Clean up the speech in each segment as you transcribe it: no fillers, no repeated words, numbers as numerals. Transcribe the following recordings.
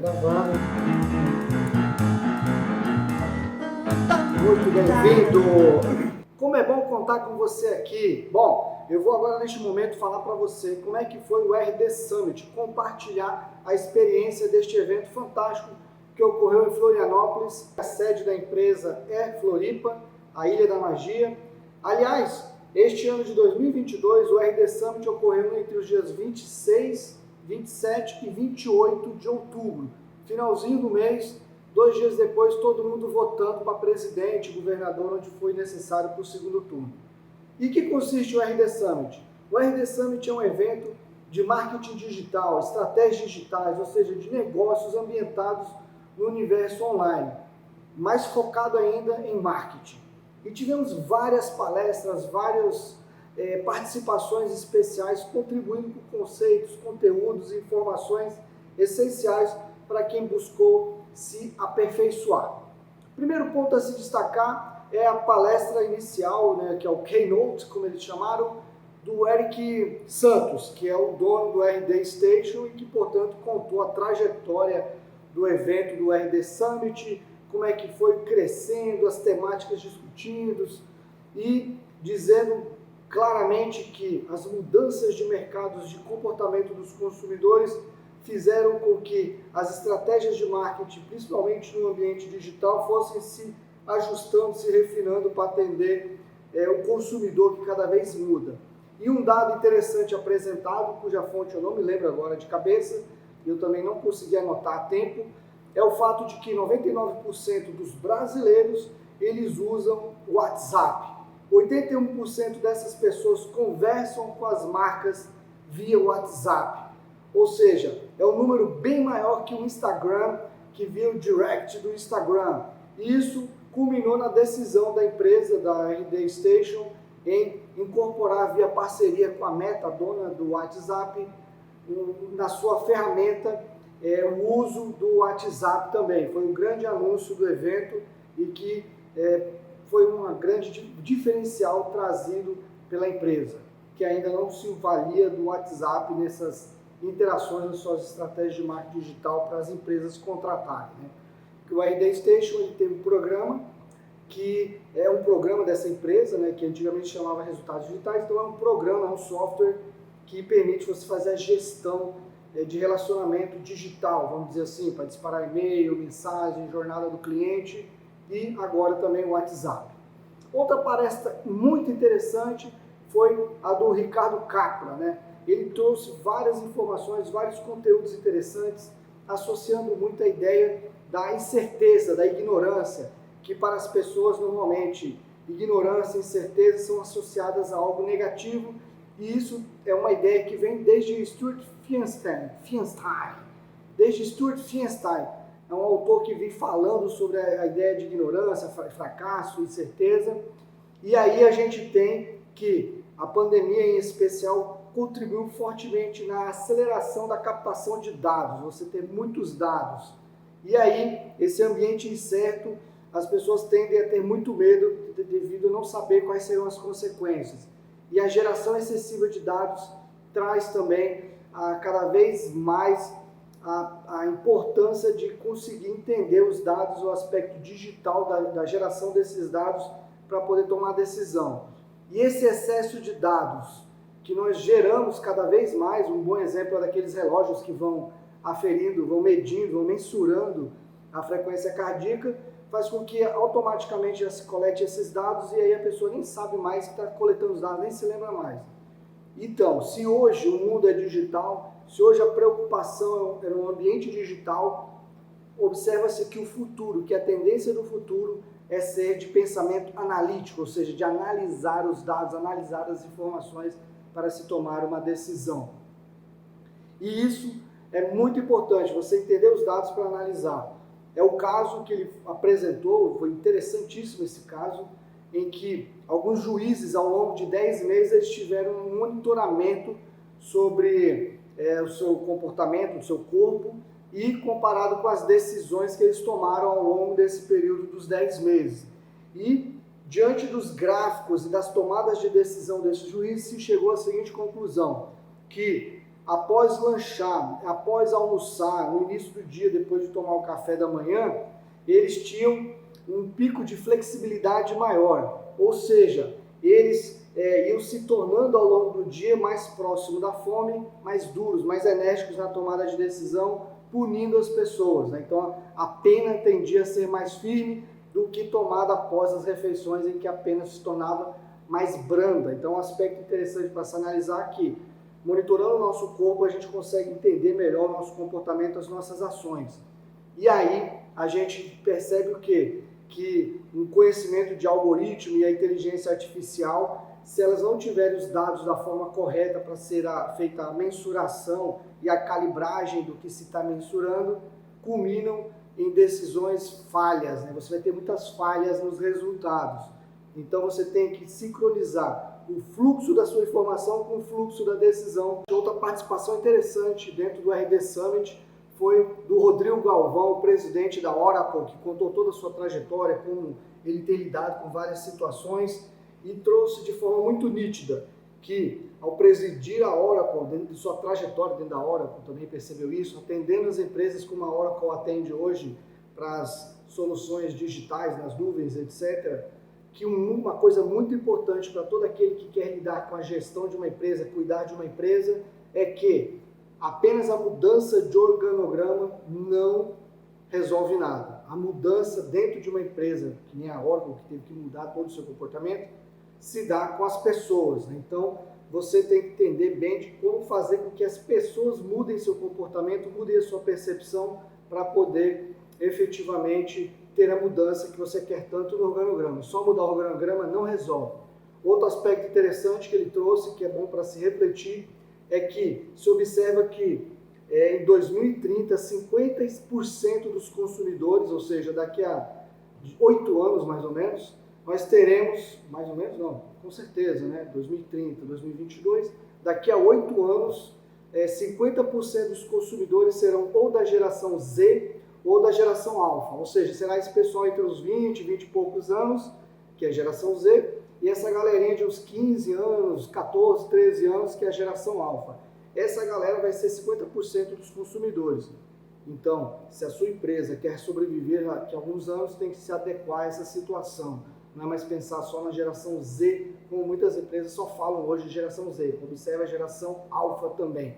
Gravando. Muito bem-vindo! Como é bom contar com você aqui. Bom, eu vou agora neste momento falar para você como é que foi o RD Summit, compartilhar a experiência deste evento fantástico que ocorreu em Florianópolis. A sede da empresa é Floripa, a Ilha da Magia. Aliás, este ano de 2022, o RD Summit ocorreu entre os dias 26, 27 e 28 de outubro. Finalzinho do mês, 2 dias depois, todo mundo votando para presidente, governador, onde foi necessário para o segundo turno. E que consiste o RD Summit? O RD Summit é um evento de marketing digital, estratégias digitais, ou seja, de negócios ambientados no universo online, mais focado ainda em marketing. E tivemos várias palestras, várias participações especiais, contribuindo com conceitos, conteúdos e informações essenciais para quem buscou se aperfeiçoar. O primeiro ponto a se destacar é a palestra inicial, que é o Keynote, como eles chamaram, do Eric Santos, que é o dono do RD Station e que, portanto, contou a trajetória do evento do RD Summit, como é que foi crescendo, as temáticas discutidas e dizendo claramente que as mudanças de mercados de comportamento dos consumidores fizeram com que as estratégias de marketing, principalmente no ambiente digital, fossem se ajustando, se refinando para atender o consumidor que cada vez muda. E um dado interessante apresentado, cuja fonte eu não me lembro agora de cabeça, e eu também não consegui anotar a tempo, é o fato de que 99% dos brasileiros eles usam o WhatsApp. 81% dessas pessoas conversam com as marcas via WhatsApp. Ou seja, é um número bem maior que o Instagram, que via o direct do Instagram. E isso culminou na decisão da empresa, da RD Station, em incorporar via parceria com a Meta, dona do WhatsApp, na sua ferramenta, o uso do WhatsApp também. Foi um grande anúncio do evento e que foi um grande diferencial trazido pela empresa, que ainda não se valia do WhatsApp nessas interações nas suas estratégias de marketing digital para as empresas contratarem. Porque o RD Station ele tem um programa que é um programa dessa empresa, que antigamente chamava Resultados Digitais, então é um programa, um software que permite você fazer a gestão de relacionamento digital, vamos dizer assim, para disparar e-mail, mensagem, jornada do cliente e agora também o WhatsApp. Outra palestra muito interessante foi a do Ricardo Capra, Ele trouxe várias informações, vários conteúdos interessantes, associando muito a ideia da incerteza, da ignorância, que para as pessoas normalmente ignorância e incerteza são associadas a algo negativo, e isso é uma ideia que vem desde Stuart Feinstein. Desde Stuart Feinstein, é um autor que vem falando sobre a ideia de ignorância, fracasso, incerteza, e aí a gente tem que a pandemia em especial contribuiu fortemente na aceleração da captação de dados, você ter muitos dados. E aí, esse ambiente incerto, as pessoas tendem a ter muito medo devido a não saber quais serão as consequências. E a geração excessiva de dados traz também cada vez mais a importância de conseguir entender os dados, o aspecto digital da geração desses dados para poder tomar decisão. E esse excesso de dados que nós geramos cada vez mais, um bom exemplo é daqueles relógios que vão aferindo, vão medindo, vão mensurando a frequência cardíaca, faz com que automaticamente já se colete esses dados e aí a pessoa nem sabe mais que está coletando os dados, nem se lembra mais. Então, se hoje o mundo é digital, se hoje a preocupação é no ambiente digital, observa-se que o futuro, que a tendência do futuro é ser de pensamento analítico, ou seja, de analisar os dados, analisar as informações para se tomar uma decisão. E isso é muito importante, você entender os dados para analisar. É o caso que ele apresentou, foi interessantíssimo esse caso, em que alguns juízes, ao longo de 10 meses, eles tiveram um monitoramento sobre o seu comportamento, o seu corpo, e comparado com as decisões que eles tomaram ao longo desse período dos 10 meses. E, diante dos gráficos e das tomadas de decisão desses juízes, se chegou à seguinte conclusão, que após lanchar, após almoçar, no início do dia, depois de tomar o café da manhã, eles tinham um pico de flexibilidade maior, ou seja, eles iam se tornando ao longo do dia mais próximos da fome, mais duros, mais enérgicos na tomada de decisão, punindo as pessoas, né? Então a pena tendia a ser mais firme do que tomada após as refeições, em que a pena se tornava mais branda. Então um aspecto interessante para se analisar aqui, monitorando o nosso corpo, a gente consegue entender melhor o nosso comportamento, as nossas ações. E aí a gente percebe o quê? Que um conhecimento de algoritmo e a inteligência artificial, se elas não tiverem os dados da forma correta para ser feita a mensuração e a calibragem do que se está mensurando, culminam em decisões falhas, né? Você vai ter muitas falhas nos resultados. Então você tem que sincronizar o fluxo da sua informação com o fluxo da decisão. Outra participação interessante dentro do RD Summit foi do Rodrigo Galvão, presidente da Oracle, que contou toda a sua trajetória, como ele tem lidado com várias situações e trouxe de forma muito nítida que, ao presidir a Oracle, dentro de sua trajetória dentro da Oracle, também percebeu isso, atendendo as empresas como a Oracle atende hoje para as soluções digitais nas nuvens, etc., que uma coisa muito importante para todo aquele que quer lidar com a gestão de uma empresa, cuidar de uma empresa, é que apenas a mudança de organograma não resolve nada. A mudança dentro de uma empresa, que nem a Oracle, que teve que mudar todo o seu comportamento, se dá com as pessoas, né? Então, você tem que entender bem de como fazer com que as pessoas mudem seu comportamento, mudem a sua percepção para poder efetivamente ter a mudança que você quer tanto no organograma. Só mudar o organograma não resolve. Outro aspecto interessante que ele trouxe, que é bom para se refletir, é que se observa que em 2030, 50% dos consumidores, ou seja, daqui a 8 anos mais ou menos, nós teremos, mais ou menos não, com certeza, né? 2030, 2022, daqui a 8 anos, 50% dos consumidores serão ou da geração Z ou da geração alfa, ou seja, será esse pessoal entre os 20 e poucos anos, que é a geração Z, e essa galerinha de uns 15 anos, 14, 13 anos, que é a geração alfa. Essa galera vai ser 50% dos consumidores. Então, se a sua empresa quer sobreviver daqui a alguns anos, tem que se adequar a essa situação. Não é mais pensar só na geração Z, como muitas empresas só falam hoje de geração Z. Observe a geração alfa também.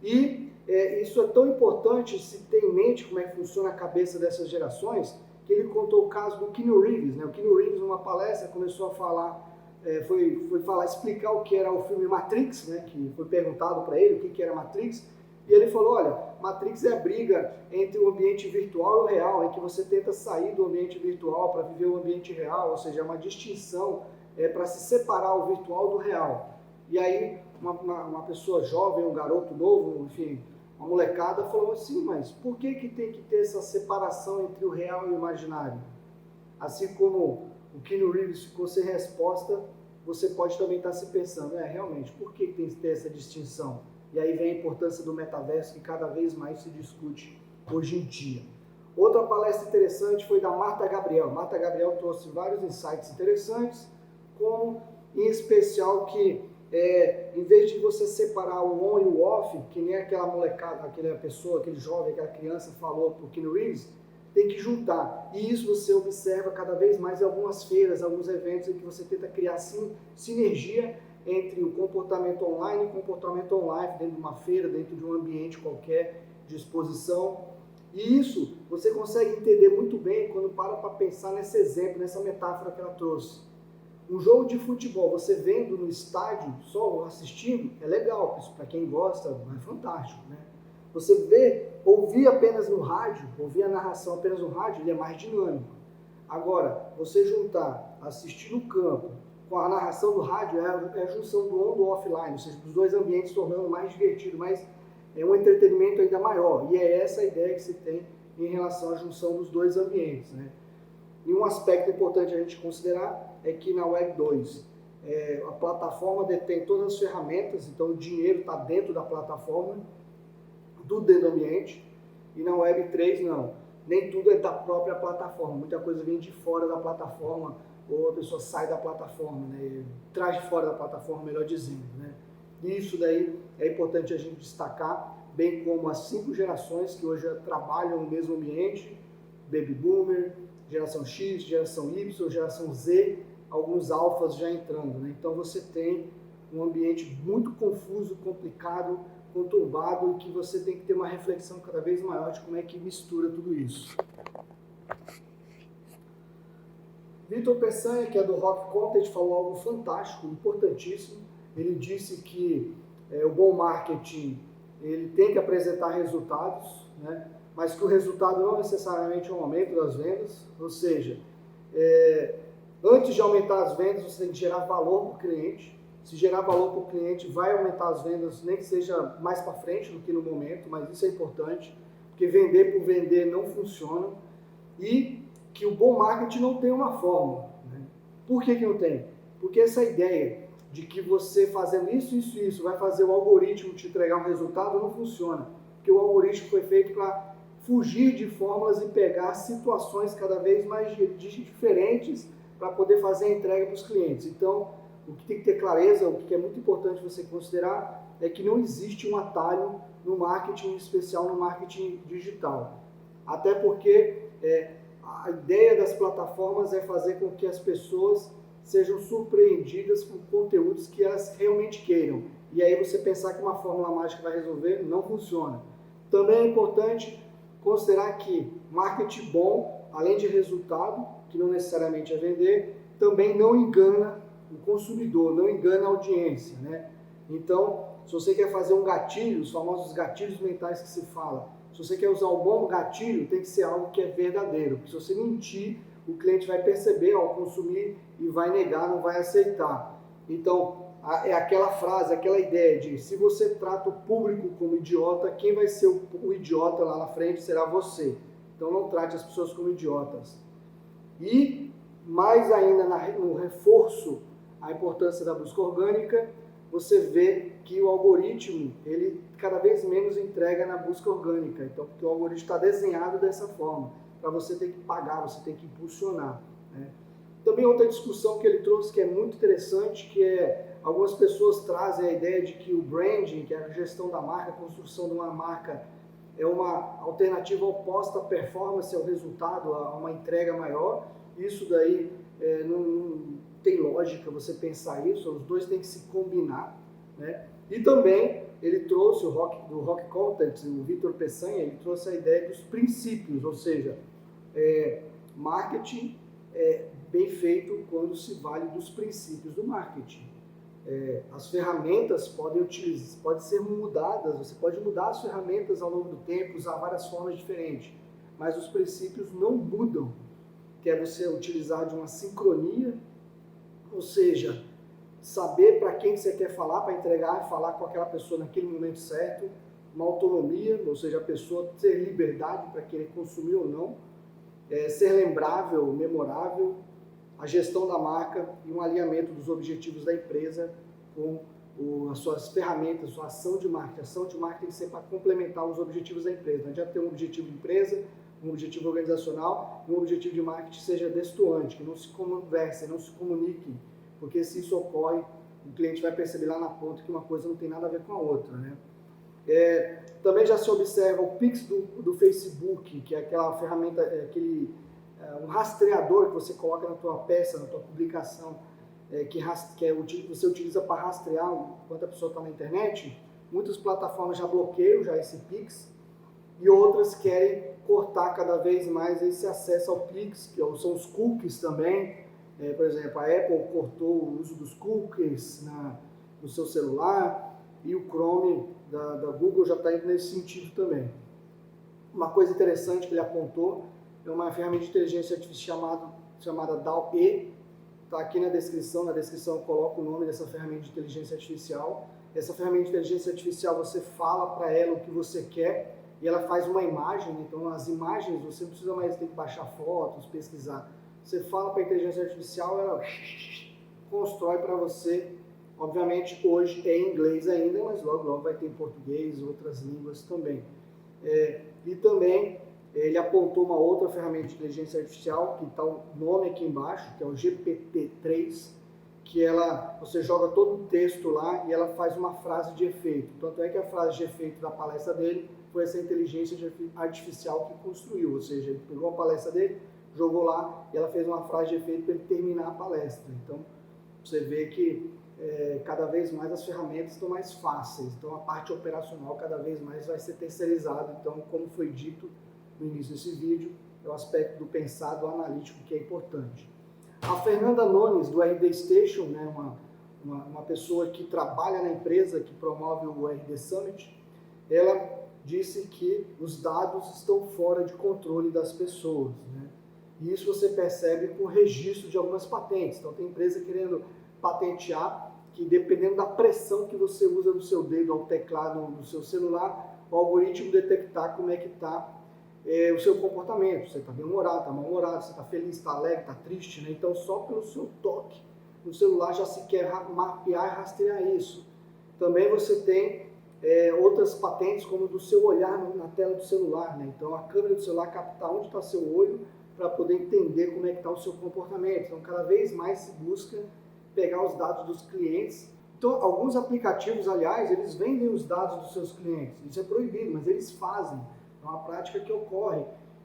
Isso é tão importante se ter em mente como é que funciona a cabeça dessas gerações, que ele contou o caso do Keanu Reeves, né? O Keanu Reeves, numa palestra, começou a falar, explicar o que era o filme Matrix, né? Que foi perguntado para ele o que era Matrix, e ele falou, olha, Matrix é a briga entre o ambiente virtual e o real, em que você tenta sair do ambiente virtual para viver o ambiente real, ou seja, é uma distinção para se separar o virtual do real. E aí, uma pessoa jovem, um garoto novo, enfim, uma molecada falou assim, mas por que tem que ter essa separação entre o real e o imaginário? Assim como o Keanu Reeves ficou sem resposta, você pode também estar se pensando, realmente, por que tem que ter essa distinção? E aí vem a importância do metaverso, que cada vez mais se discute hoje em dia. Outra palestra interessante foi da Marta Gabriel. Marta Gabriel trouxe vários insights interessantes, como, em especial, que em vez de você separar o on e o off, que nem aquela molecada, aquela pessoa, aquele jovem, aquela criança falou para o Keanu Reeves, tem que juntar. E isso você observa cada vez mais em algumas feiras, alguns eventos em que você tenta criar sinergia entre o comportamento online e o comportamento online, dentro de uma feira, dentro de um ambiente qualquer de exposição. E isso você consegue entender muito bem quando para pensar nesse exemplo, nessa metáfora que ela trouxe. Um jogo de futebol, você vendo no estádio, só assistindo, é legal, para quem gosta, é fantástico, né? Você ouvir apenas no rádio, ouvir a narração apenas no rádio, ele é mais dinâmico. Agora, você juntar, assistir no campo, com a narração do rádio, é a junção do on e do offline, ou seja, dos dois ambientes tornando mais divertido, mas é um entretenimento ainda maior. E é essa a ideia que se tem em relação à junção dos dois ambientes, né? E um aspecto importante a gente considerar é que na Web 2, a plataforma detém todas as ferramentas, então o dinheiro está dentro da plataforma, tudo dentro do ambiente, e na Web 3 não, nem tudo é da própria plataforma, muita coisa vem de fora da plataforma, ou a pessoa sai da plataforma, né? Traz de fora da plataforma, melhor dizendo, né? E isso daí é importante a gente destacar, bem como as 5 gerações que hoje trabalham no mesmo ambiente, Baby Boomer, geração X, geração Y, geração Z, alguns alfas já entrando, né? Então você tem um ambiente muito confuso, complicado, conturbado, e que você tem que ter uma reflexão cada vez maior de como é que mistura tudo isso. Vitor Peçanha, que é do Rock Content, falou algo fantástico, importantíssimo. Ele disse que o bom marketing ele tem que apresentar resultados, né? Mas que o resultado não necessariamente é um aumento das vendas, ou seja, antes de aumentar as vendas, você tem que gerar valor para o cliente. Se gerar valor para o cliente, vai aumentar as vendas, nem que seja mais para frente do que no momento, mas isso é importante, porque vender por vender não funciona. E que o bom marketing não tem uma fórmula, né? Por que não tem? Porque essa ideia de que você fazendo isso vai fazer o algoritmo te entregar um resultado não funciona. Porque o algoritmo foi feito para fugir de fórmulas e pegar situações cada vez mais diferentes para poder fazer a entrega para os clientes. Então, o que tem que ter clareza, o que é muito importante você considerar, é que não existe um atalho no marketing, em especial no marketing digital. Até porque a ideia das plataformas é fazer com que as pessoas sejam surpreendidas com conteúdos que elas realmente queiram. E aí você pensar que uma fórmula mágica vai resolver, não funciona. Também é importante considerar que marketing bom, além de resultado, que não necessariamente é vender, também não engana o consumidor, não engana a audiência, né? Então, se você quer fazer um gatilho, os famosos gatilhos mentais que se fala, se você quer usar um bom gatilho, tem que ser algo que é verdadeiro. Porque se você mentir, o cliente vai perceber ao consumir e vai negar, não vai aceitar. Então, é aquela frase, aquela ideia de se você trata o público como idiota, quem vai ser o idiota lá na frente será você. Então, não trate as pessoas como idiotas. E, mais ainda, no reforço à importância da busca orgânica, você vê que o algoritmo, ele cada vez menos entrega na busca orgânica. Então, porque o algoritmo está desenhado dessa forma, para você ter que pagar, você tem que impulsionar, né? Também outra discussão que ele trouxe que é muito interessante, que é algumas pessoas trazem a ideia de que o branding, que é a gestão da marca, a construção de uma marca, é uma alternativa oposta à performance, ao resultado, a uma entrega maior. Isso daí não tem lógica você pensar isso, os dois têm que se combinar, né? E também ele trouxe do Rock Content, o Vitor Peçanha, ele trouxe a ideia dos princípios, ou seja, marketing é bem feito quando se vale dos princípios do marketing. As ferramentas podem ser mudadas, você pode mudar as ferramentas ao longo do tempo, usar várias formas diferentes, mas os princípios não mudam, que é você utilizar de uma sincronia, ou seja, saber para quem você quer falar, para entregar e falar com aquela pessoa naquele momento certo, uma autonomia, ou seja, a pessoa ter liberdade para querer consumir ou não, ser lembrável, memorável, a gestão da marca e um alinhamento dos objetivos da empresa com as suas ferramentas, sua ação de marketing. A ação de marketing tem que ser para complementar os objetivos da empresa. Não adianta ter um objetivo de empresa, um objetivo organizacional e um objetivo de marketing seja destoante, que não se conversem, não se comuniquem, porque se isso ocorre, o cliente vai perceber lá na ponta que uma coisa não tem nada a ver com a outra, né? Também já se observa o Pix do Facebook, que é aquela ferramenta, um rastreador que você coloca na tua peça, na tua publicação, você utiliza para rastrear enquanto a pessoa está na internet. Muitas plataformas já bloqueiam esse Pix e outras querem cortar cada vez mais esse acesso ao Pix, que são os cookies também. Por exemplo, a Apple cortou o uso dos cookies no seu celular e o Chrome da Google já está indo nesse sentido também. Uma coisa interessante que ele apontou é uma ferramenta de inteligência artificial chamada DALL-E. Está aqui na descrição eu coloco o nome dessa ferramenta de inteligência artificial. Essa ferramenta de inteligência artificial, você fala para ela o que você quer e ela faz uma imagem. Então, as imagens, você não precisa mais ter que baixar fotos, pesquisar. Você fala para a inteligência artificial, ela constrói para você. Obviamente, hoje é em inglês ainda, mas logo vai ter em português, outras línguas também. E também ele apontou uma outra ferramenta de inteligência artificial, que está o nome aqui embaixo, que é o GPT-3, que você joga todo o texto lá e ela faz uma frase de efeito. Tanto é que a frase de efeito da palestra dele foi essa inteligência artificial que construiu, ou seja, ele pegou a palestra dele, jogou lá e ela fez uma frase de efeito para ele terminar a palestra. Então, você vê que cada vez mais as ferramentas estão mais fáceis, então a parte operacional cada vez mais vai ser terceirizada. Então, como foi dito no início desse vídeo, é o aspecto do pensado analítico que é importante. A Fernanda Nunes, do RD Station, né, uma pessoa que trabalha na empresa que promove o RD Summit, ela disse que os dados estão fora de controle das pessoas, né? E isso você percebe com o registro de algumas patentes. Então, tem empresa querendo patentear que, dependendo da pressão que você usa no seu dedo ao teclado no seu celular, o algoritmo detectar como é que está o seu comportamento. Você está bem-humorado, está mal-humorado, você está feliz, está alegre, está triste, né? Então, só pelo seu toque no celular já se quer mapear e rastrear isso. Também você tem outras patentes, como do seu olhar na tela do celular, né? Então, a câmera do celular captar onde está seu olho para poder entender como é que está o seu comportamento. Então, cada vez mais se busca pegar os dados dos clientes. Então, alguns aplicativos, aliás, eles vendem os dados dos seus clientes. Isso é proibido, mas eles fazem. É uma prática que ocorre.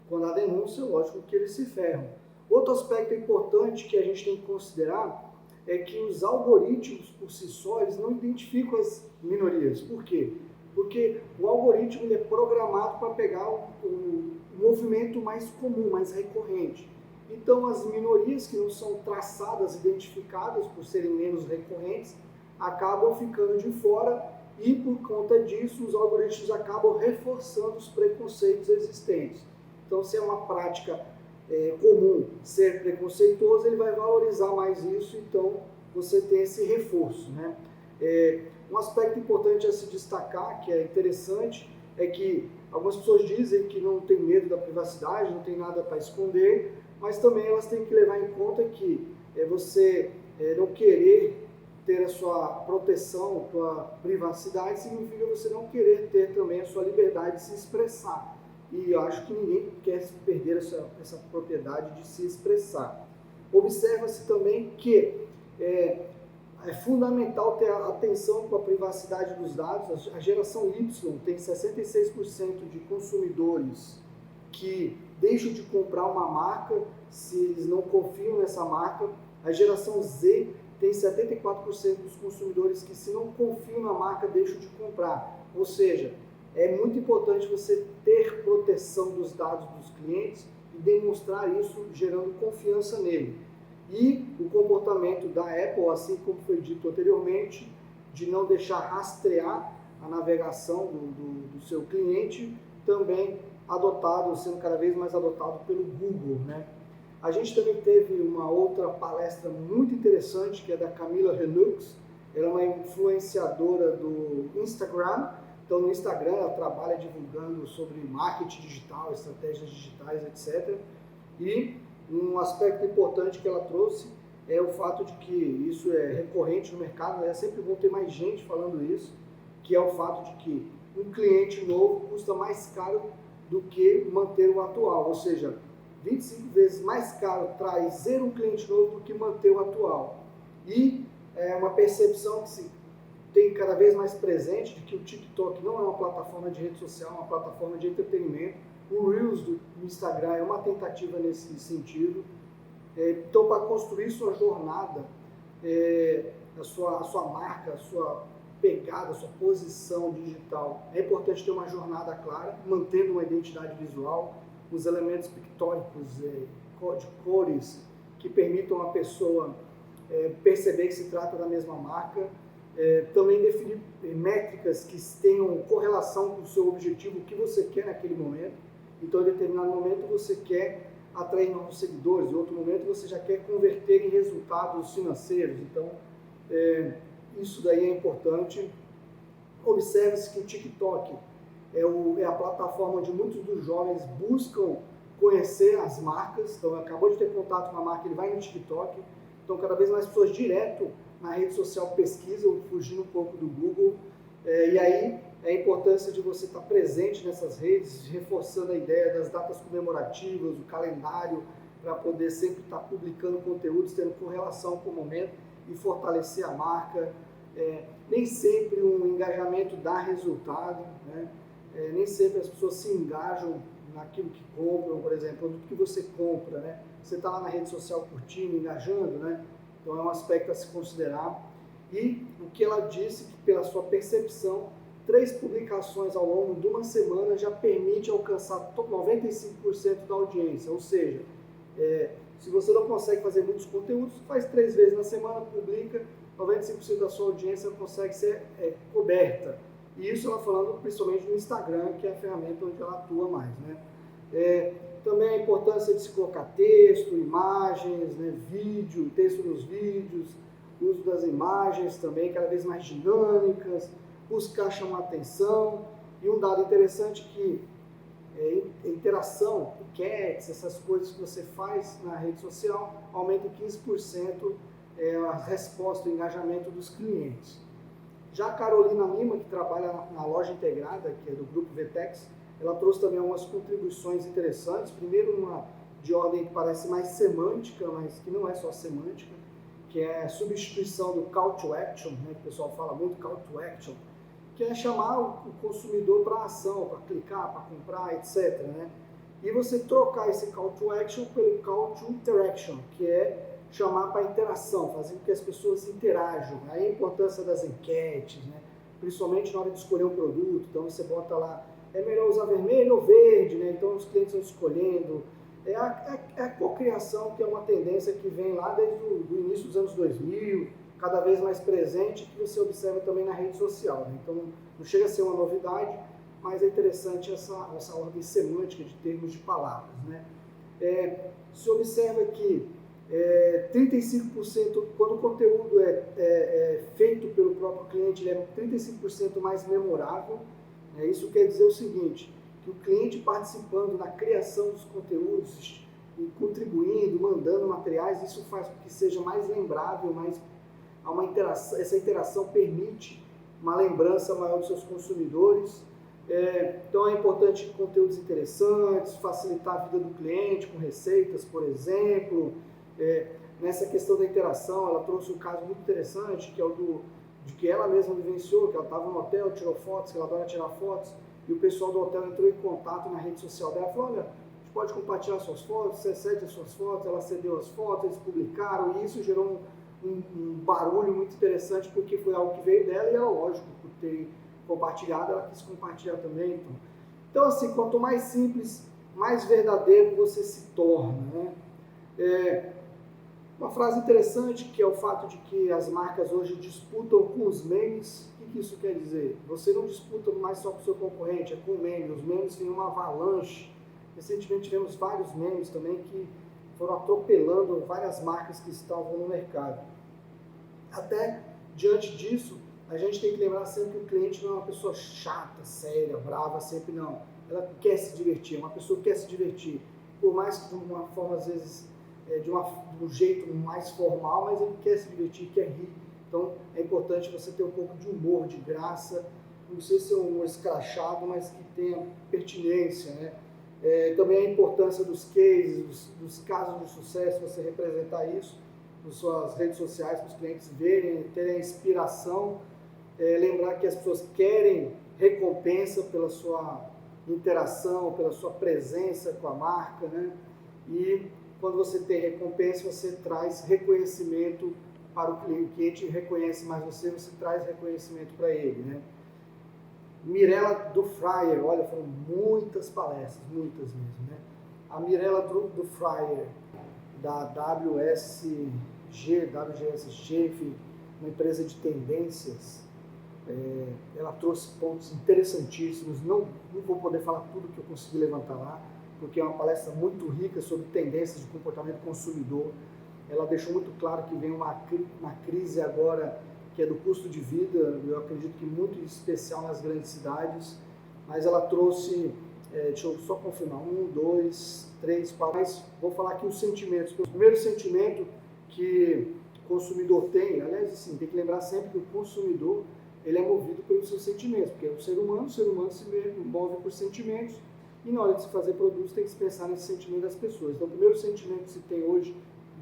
Quando há denúncia, lógico que eles se ferram. Outro aspecto importante que a gente tem que considerar é que os algoritmos, por si só, eles não identificam as minorias. Por quê? Porque o algoritmo ele é programado para pegar o movimento mais comum, mais recorrente. Então, as minorias que não são traçadas, identificadas por serem menos recorrentes, acabam ficando de fora e, por conta disso, os algoritmos acabam reforçando os preconceitos existentes. Então, se é uma prática comum ser preconceituoso, ele vai valorizar mais isso, então você tem esse reforço, né? Um aspecto importante a se destacar, que é interessante, é que algumas pessoas dizem que não tem medo da privacidade, não tem nada para esconder, mas também elas têm que levar em conta que você não querer ter a sua proteção, a sua privacidade, significa você não querer ter também a sua liberdade de se expressar. E eu acho que ninguém quer perder essa propriedade de se expressar. Observa-se também que é fundamental ter atenção com a privacidade dos dados. A geração Y tem 66% de consumidores que deixam de comprar uma marca se eles não confiam nessa marca. A geração Z tem 74% dos consumidores que, se não confiam na marca, deixam de comprar. Ou seja, é muito importante você ter proteção dos dados dos clientes e demonstrar isso gerando confiança nele. E o comportamento da Apple, assim como foi dito anteriormente, de não deixar rastrear a navegação do seu cliente, também adotado, sendo cada vez mais adotado pelo Google, né? A gente também teve uma outra palestra muito interessante, que é da Camila Renux. Ela é uma influenciadora do Instagram. Então, no Instagram, ela trabalha divulgando sobre marketing digital, estratégias digitais, etc. E um aspecto importante que ela trouxe é o fato de que isso é recorrente no mercado, é sempre bom ter mais gente falando isso, que é o fato de que um cliente novo custa mais caro do que manter o atual, ou seja, 25 vezes mais caro trazer um cliente novo do que manter o atual. E é uma percepção que se tem cada vez mais presente de que o TikTok não é uma plataforma de rede social, é uma plataforma de entretenimento. O Reels do Instagram é uma tentativa nesse sentido. Então, para construir sua jornada, a sua marca, a sua pegada, a sua posição digital, é importante ter uma jornada clara, mantendo uma identidade visual, os elementos pictóricos, de cores, que permitam a pessoa perceber que se trata da mesma marca. Também definir métricas que tenham correlação com o seu objetivo, o que você quer naquele momento. Então, em determinado momento, você quer atrair novos seguidores, em outro momento, você já quer converter em resultados financeiros. Então, isso daí é importante. Observe-se que o TikTok é a plataforma onde muitos dos jovens buscam conhecer as marcas. Então, acabou de ter contato com a marca, ele vai no TikTok. Então, cada vez mais pessoas direto na rede social pesquisam, fugindo um pouco do Google. E aí, a importância de você estar presente nessas redes, reforçando a ideia das datas comemorativas, o calendário, para poder sempre estar publicando conteúdos, tendo correlação com o momento. e fortalecer a marca. Nem sempre um engajamento dá resultado, né? Nem sempre as pessoas se engajam naquilo que compram, por exemplo, produto que você compra, né? Você está lá na rede social curtindo, engajando, né? Então é um aspecto a se considerar. E o que ela disse, que pela sua percepção, 3 publicações ao longo de uma semana já permite alcançar 95% da audiência, ou seja, se você não consegue fazer muitos conteúdos, faz 3 vezes na semana, publica, 95% da sua audiência consegue ser coberta. E isso ela falando principalmente no Instagram, que é a ferramenta onde ela atua mais, né? Também a importância de se colocar texto, imagens, né, vídeo, texto nos vídeos, uso das imagens também cada vez mais dinâmicas, buscar chamar atenção. E um dado interessante que interação, enquetes, essas coisas que você faz na rede social, aumenta em 15% a resposta, o engajamento dos clientes. Já a Carolina Lima, que trabalha na loja integrada, que é do grupo Vetex, ela trouxe também algumas contribuições interessantes. Primeiro, uma de ordem que parece mais semântica, mas que não é só semântica, que é a substituição do call to action, né, que o pessoal fala muito call to action, que é chamar o consumidor para a ação, para clicar, para comprar, etc. Né? E você trocar esse call to action pelo call to interaction, que é chamar para interação, fazer com que as pessoas interajam. Aí a importância das enquetes, né? Principalmente na hora de escolher um produto. Então você bota lá, é melhor usar vermelho ou verde, né? Então os clientes vão escolhendo. É a cocriação, que é uma tendência que vem lá desde o início dos anos 2000, cada vez mais presente, que você observa também na rede social. Né? Então não chega a ser uma novidade, mas é interessante essa ordem semântica de termos de palavras. Né? Se observa que 35%, quando o conteúdo é feito pelo próprio cliente, ele é 35% mais memorável. Né? Isso quer dizer o seguinte, que o cliente participando na criação dos conteúdos, e contribuindo, mandando materiais, isso faz com que seja mais lembrável, há uma interação, essa interação permite uma lembrança maior dos seus consumidores. Então é importante conteúdos interessantes, facilitar a vida do cliente com receitas, por exemplo. Nessa questão da interação, ela trouxe um caso muito interessante, que é o de que ela mesma vivenciou, que ela estava no hotel, tirou fotos, que ela adora tirar fotos, e o pessoal do hotel entrou em contato na rede social dela, falou, olha, a gente pode compartilhar suas fotos, você cede as suas fotos, ela cedeu as fotos, eles publicaram, e isso gerou um barulho muito interessante, porque foi algo que veio dela, e ela, lógico, por ter compartilhado, ela quis compartilhar também. Então assim, quanto mais simples, mais verdadeiro você se torna, né? Uma frase interessante, que é o fato de que as marcas hoje disputam com os memes. O que isso quer dizer? Você não disputa mais só com o seu concorrente, é com o meme. Os memes têm uma avalanche. Recentemente tivemos vários memes também que foram atropelando várias marcas que estavam no mercado. Até diante disso, a gente tem que lembrar sempre que o cliente não é uma pessoa chata, séria, brava, sempre não. Ela quer se divertir, é uma pessoa que quer se divertir. Por mais que de uma forma, às vezes, de um jeito mais formal, mas ele quer se divertir, quer rir. Então é importante você ter um pouco de humor, de graça, não sei se é um humor escrachado, mas que tenha pertinência, né? Também a importância dos cases, dos casos de sucesso, você representar isso nas suas redes sociais, para os clientes verem, terem a inspiração, lembrar que as pessoas querem recompensa pela sua interação, pela sua presença com a marca, né? E quando você tem recompensa, você traz reconhecimento para o cliente. O cliente reconhece mais você traz reconhecimento para ele, né? Mirella do Fryer, olha, foram muitas palestras, muitas mesmo, né? A Mirella do Fryer, da WSG, enfim, uma empresa de tendências, ela trouxe pontos interessantíssimos. Não vou poder falar tudo que eu consegui levantar lá, porque é uma palestra muito rica sobre tendências de comportamento consumidor. Ela deixou muito claro que vem uma crise agora que é do custo de vida, eu acredito que muito especial nas grandes cidades, mas ela trouxe, deixa eu só confirmar, 1, 2, 3, 4, mas vou falar aqui os sentimentos. O primeiro sentimento que o consumidor tem, aliás, assim, tem que lembrar sempre que o consumidor ele é movido pelos seus sentimentos, porque é o ser humano se move por sentimentos, e na hora de se fazer produtos tem que se pensar nesse sentimento das pessoas. Então o primeiro sentimento que se tem hoje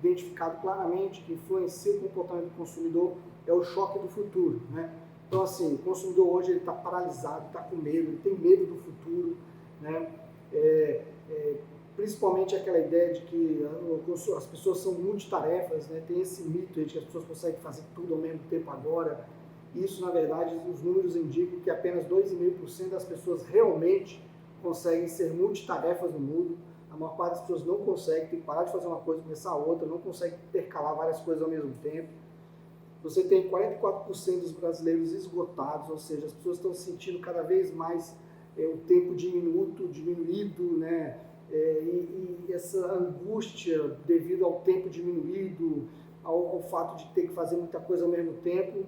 identificado claramente, que influencia o comportamento do consumidor, é o choque do futuro, né? Então, assim, o consumidor hoje está paralisado, está com medo, ele tem medo do futuro, né? Principalmente aquela ideia de que as pessoas são multitarefas, né? Tem esse mito de que as pessoas conseguem fazer tudo ao mesmo tempo agora. Isso, na verdade, os números indicam que apenas 2,5% das pessoas realmente conseguem ser multitarefas no mundo. A maior parte das pessoas não consegue, tem que parar de fazer uma coisa e começar a outra, não consegue intercalar várias coisas ao mesmo tempo. Você tem 44% dos brasileiros esgotados, ou seja, as pessoas estão sentindo cada vez mais o tempo diminuído, né? E essa angústia devido ao tempo diminuído, ao fato de ter que fazer muita coisa ao mesmo tempo,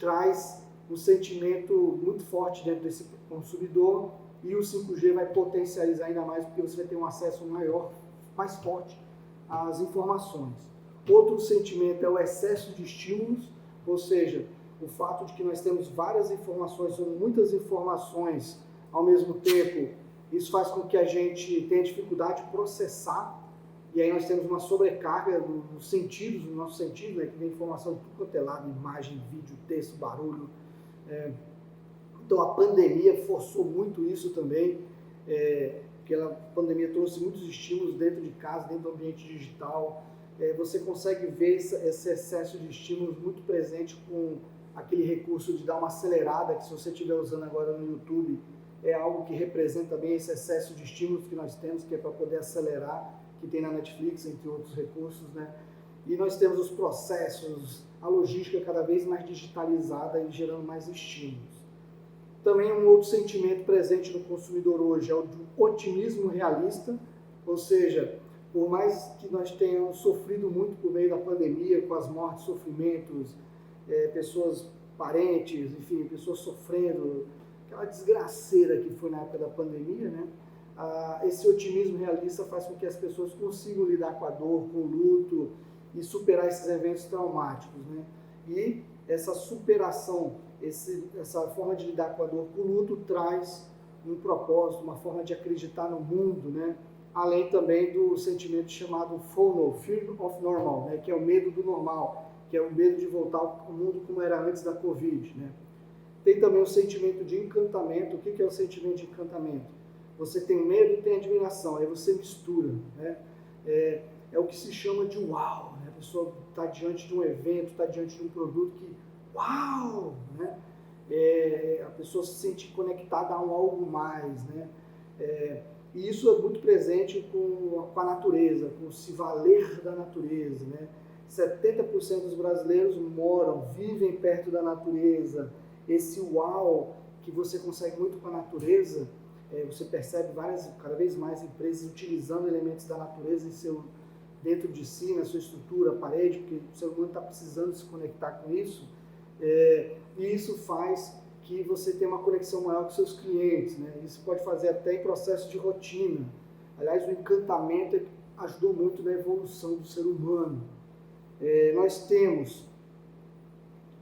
traz um sentimento muito forte dentro desse consumidor, e o 5G vai potencializar ainda mais, porque você vai ter um acesso maior, mais forte às informações. Outro sentimento é o excesso de estímulos, ou seja, o fato de que nós temos várias informações, são muitas informações ao mesmo tempo. Isso faz com que a gente tenha dificuldade de processar, e aí nós temos uma sobrecarga nos sentidos, no nosso sentido, né, que vem informação de tudo quanto é lado, imagem, vídeo, texto, barulho. Então a pandemia forçou muito isso também, porque a pandemia trouxe muitos estímulos dentro de casa, dentro do ambiente digital. Você consegue ver esse excesso de estímulos muito presente com aquele recurso de dar uma acelerada, que se você estiver usando agora no YouTube, é algo que representa bem esse excesso de estímulos que nós temos, que é para poder acelerar, que tem na Netflix, entre outros recursos, né? E nós temos os processos, a logística cada vez mais digitalizada e gerando mais estímulos. Também um outro sentimento presente no consumidor hoje é o do otimismo realista, ou seja, por mais que nós tenhamos sofrido muito por meio da pandemia, com as mortes, sofrimentos, pessoas parentes, enfim, pessoas sofrendo, aquela desgraceira que foi na época da pandemia, né? Esse otimismo realista faz com que as pessoas consigam lidar com a dor, com o luto e superar esses eventos traumáticos, né? E essa superação, essa forma de lidar com a dor, com o luto, traz um propósito, uma forma de acreditar no mundo, né? Além também do sentimento chamado FOMO, Fear of Normal, né? Que é o medo do normal, que é o medo de voltar ao mundo como era antes da Covid, né? Tem também o sentimento de encantamento. O que é o sentimento de encantamento? Você tem medo e tem admiração, aí você mistura, né? É o que se chama de uau, né? A pessoa está diante de um evento, está diante de um produto que, uau, né? A pessoa se sente conectada a um algo mais, né? E isso é muito presente com a natureza, com o se valer da natureza, né? 70% dos brasileiros vivem perto da natureza. Esse uau que você consegue muito com a natureza, você percebe cada vez mais empresas utilizando elementos da natureza dentro de si, na sua estrutura, parede, porque o ser humano está precisando se conectar com isso, e isso faz que você tenha uma conexão maior com seus clientes, né? Isso pode fazer até em processo de rotina. Aliás, o encantamento ajudou muito na evolução do ser humano. Nós temos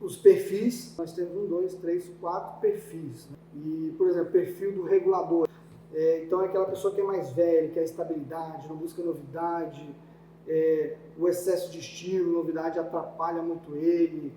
os perfis, nós temos 1, 2, 3, 4 perfis, né? E, por exemplo, perfil do regulador. Então é aquela pessoa que é mais velha, que quer estabilidade, não busca novidade, o excesso de estímulo, novidade atrapalha muito ele,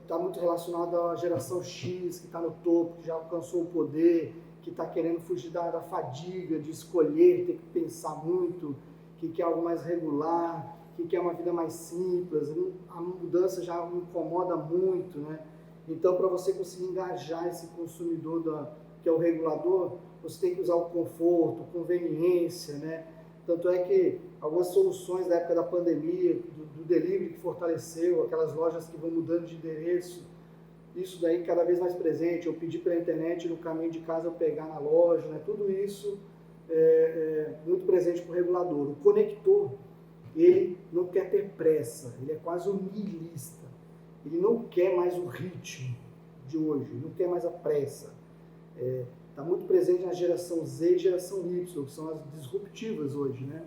está muito relacionado à geração X, que está no topo, que já alcançou o poder, que está querendo fugir da fadiga de escolher, ter que pensar muito, que quer algo mais regular, que quer uma vida mais simples. A mudança já incomoda muito, né? Então, para você conseguir engajar esse consumidor que é o regulador, você tem que usar o conforto, conveniência, né? Tanto é que algumas soluções da época da pandemia, do delivery que fortaleceu, aquelas lojas que vão mudando de endereço, isso daí cada vez mais presente. Eu pedi pela internet, no caminho de casa eu pegar na loja, né? Tudo isso muito presente para o regulador. O conector, ele não quer ter pressa, ele é quase um niilista. Ele não quer mais o ritmo de hoje, não quer mais a pressa. Está muito presente na geração Z e geração Y, que são as disruptivas hoje, né?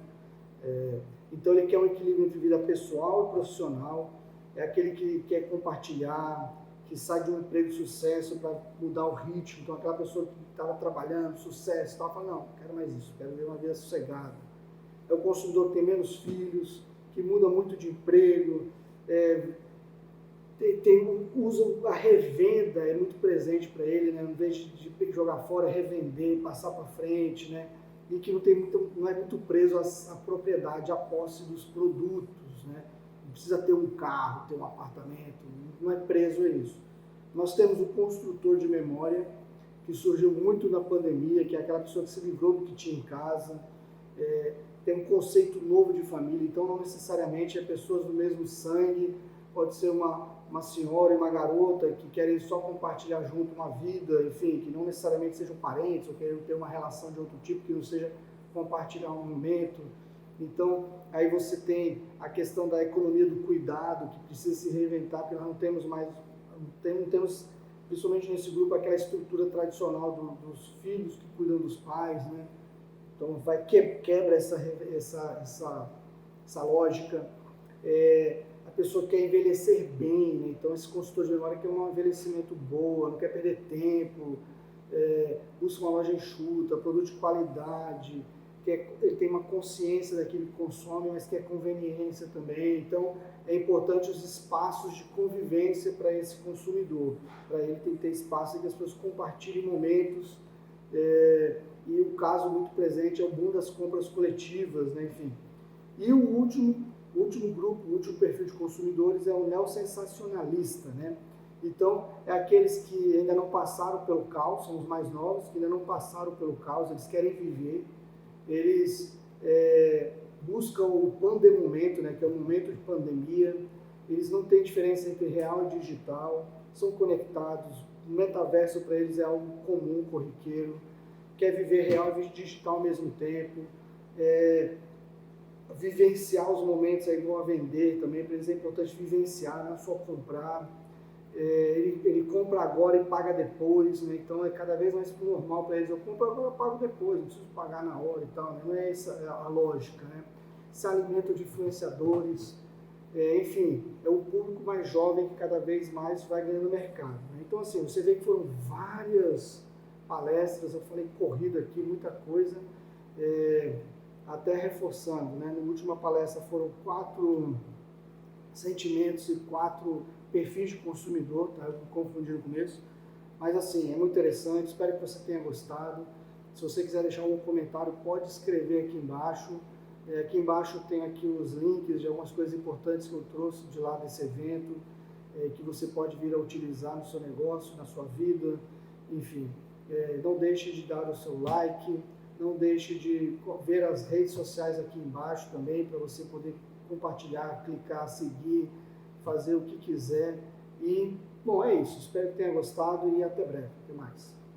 Então ele quer um equilíbrio entre vida pessoal e profissional, é aquele que quer compartilhar, que sai de um emprego de sucesso para mudar o ritmo. Então aquela pessoa que estava trabalhando, sucesso, fala, não, quero mais isso, quero ver uma vida sossegada. É o consumidor que tem menos filhos, que muda muito de emprego, usa a revenda, é muito presente para ele, né? Em vez de jogar fora, revender, passar para frente, né? E que não é muito preso à propriedade, à posse dos produtos, né? Não precisa ter um carro, ter um apartamento, não é preso a isso. Nós temos o construtor de memória, que surgiu muito na pandemia, que é aquela pessoa que se livrou do que tinha em casa, tem um conceito novo de família, então não necessariamente é pessoas do mesmo sangue, pode ser uma senhora e uma garota que querem só compartilhar junto uma vida, enfim, que não necessariamente sejam parentes ou querem ter uma relação de outro tipo, que não seja compartilhar um momento. Então, aí você tem a questão da economia do cuidado, que precisa se reinventar, porque nós não temos mais, não temos, principalmente nesse grupo, aquela estrutura tradicional dos filhos que cuidam dos pais, né? Então, quebra essa lógica. A pessoa quer envelhecer bem, né? Então esse consultor de memória quer um envelhecimento bom, não quer perder tempo, busca uma loja enxuta, produto de qualidade, ele tem uma consciência daquilo que consome, mas quer conveniência também. Então é importante os espaços de convivência para esse consumidor. Para ele tem que ter espaço em que as pessoas compartilhem momentos, e o caso muito presente é o boom das compras coletivas, né? Enfim. E o último grupo, o último perfil de consumidores é o neossensacionalista, né? Então, é aqueles que ainda não passaram pelo caos, são os mais novos, que ainda não passaram pelo caos, eles querem viver, eles buscam o pandemomento, né, que é o momento de pandemia, eles não têm diferença entre real e digital, são conectados, o metaverso para eles é algo comum, corriqueiro, quer viver real e digital ao mesmo tempo, vivenciar os momentos aí vão a vender também, para eles é importante vivenciar, não é só comprar. Ele compra agora e paga depois, né? Então é cada vez mais normal para eles, eu compro agora, eu pago depois, não preciso pagar na hora e tal, né? Não é essa a lógica, né? Se alimenta de influenciadores, enfim, é o público mais jovem que cada vez mais vai ganhando mercado, né? Então assim, você vê que foram várias palestras, eu falei corrida aqui, muita coisa, até reforçando, né? Na última palestra foram 4 sentimentos e 4 perfis de consumidor, tá? Eu me confundi no começo, mas assim, é muito interessante, espero que você tenha gostado. Se você quiser deixar algum comentário, pode escrever aqui embaixo. Aqui embaixo tem aqui os links de algumas coisas importantes que eu trouxe de lá desse evento, que você pode vir a utilizar no seu negócio, na sua vida, enfim. Não deixe de dar o seu like, não deixe de ver as redes sociais aqui embaixo também, para você poder compartilhar, clicar, seguir, fazer o que quiser. E, bom, é isso. Espero que tenha gostado e até breve. Até mais.